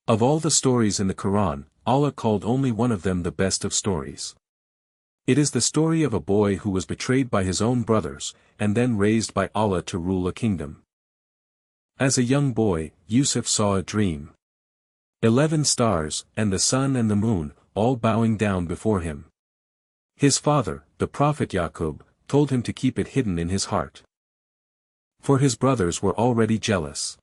Of all the stories in the Quran, Allah called only one of them the best of stories. It is the story of a boy who was betrayed by his own brothers, and then raised by Allah to rule a kingdom. As a young boy, Yusuf saw a dream. 11 stars, and the sun and the moon, all bowing down before him. His father, the Prophet Yaqub, told him to keep it hidden in his heart. For his brothers were already jealous.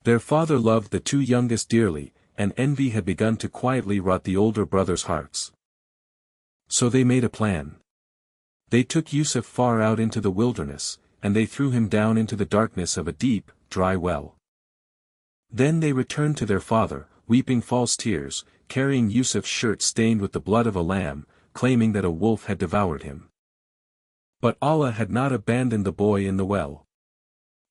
Their father loved the 2 youngest dearly, and envy had begun to quietly rot the older brothers' hearts. So they made a plan. They took Yusuf far out into the wilderness, and they threw him down into the darkness of a deep, dry well. Then they returned to their father, weeping false tears, carrying Yusuf's shirt stained with the blood of a lamb, claiming that a wolf had devoured him. But Allah had not abandoned the boy in the well.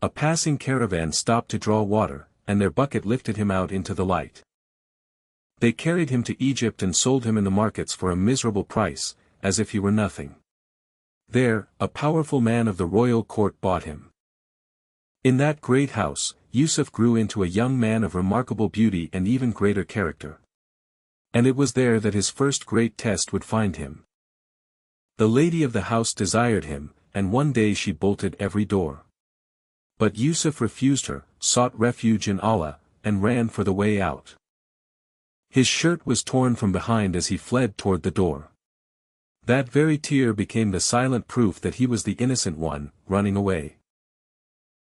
A passing caravan stopped to draw water, and their bucket lifted him out into the light. They carried him to Egypt and sold him in the markets for a miserable price, as if he were nothing. There, a powerful man of the royal court bought him. In that great house, Yusuf grew into a young man of remarkable beauty and even greater character. And it was there that his first great test would find him. The lady of the house desired him, and one day she bolted every door. But Yusuf refused her, sought refuge in Allah, and ran for the way out. His shirt was torn from behind as he fled toward the door. That very tear became the silent proof that he was the innocent one, running away.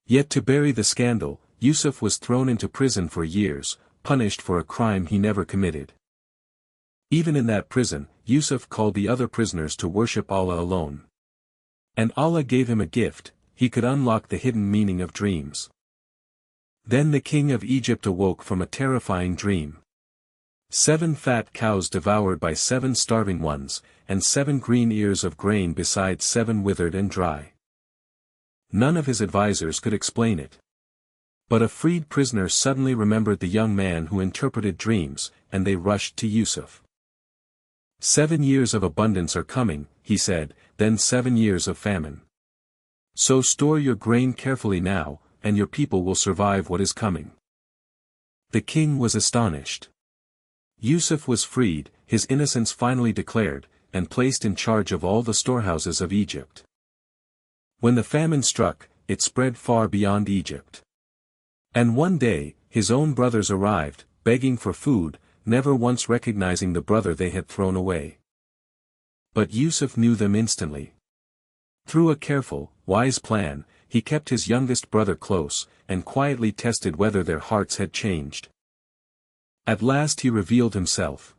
Yet to bury the scandal, Yusuf was thrown into prison for years, punished for a crime he never committed. Even in that prison, Yusuf called the other prisoners to worship Allah alone. And Allah gave him a gift: he could unlock the hidden meaning of dreams. Then the king of Egypt awoke from a terrifying dream. 7 fat cows devoured by 7 starving ones, and 7 green ears of grain besides 7 withered and dry. None of his advisors could explain it. But a freed prisoner suddenly remembered the young man who interpreted dreams, and they rushed to Yusuf. 7 years of abundance are coming, he said, then 7 years of famine. So store your grain carefully now, and your people will survive what is coming. The king was astonished. Yusuf was freed, his innocence finally declared, and placed in charge of all the storehouses of Egypt. When the famine struck, it spread far beyond Egypt. And one day, his own brothers arrived, begging for food, never once recognizing the brother they had thrown away. But Yusuf knew them instantly. Through a careful, wise plan, he kept his youngest brother close, and quietly tested whether their hearts had changed. At last he revealed himself.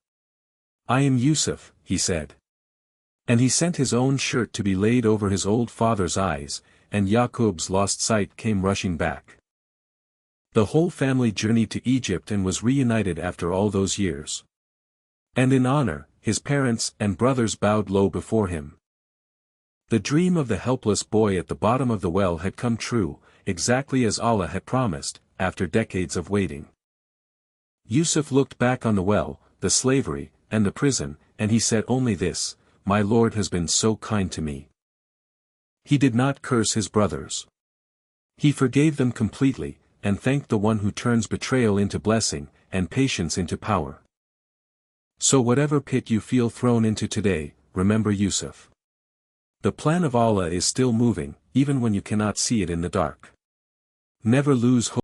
"I am Yusuf," he said. And he sent his own shirt to be laid over his old father's eyes, and Yaqub's lost sight came rushing back. The whole family journeyed to Egypt and was reunited after all those years. And in honor, his parents and brothers bowed low before him. The dream of the helpless boy at the bottom of the well had come true, exactly as Allah had promised, after decades of waiting. Yusuf looked back on the well, the slavery, and the prison, and he said only this: "My Lord has been so kind to me." He did not curse his brothers. He forgave them completely, and thanked the one who turns betrayal into blessing, and patience into power. So whatever pit you feel thrown into today, remember Yusuf. The plan of Allah is still moving, even when you cannot see it in the dark. Never lose hope.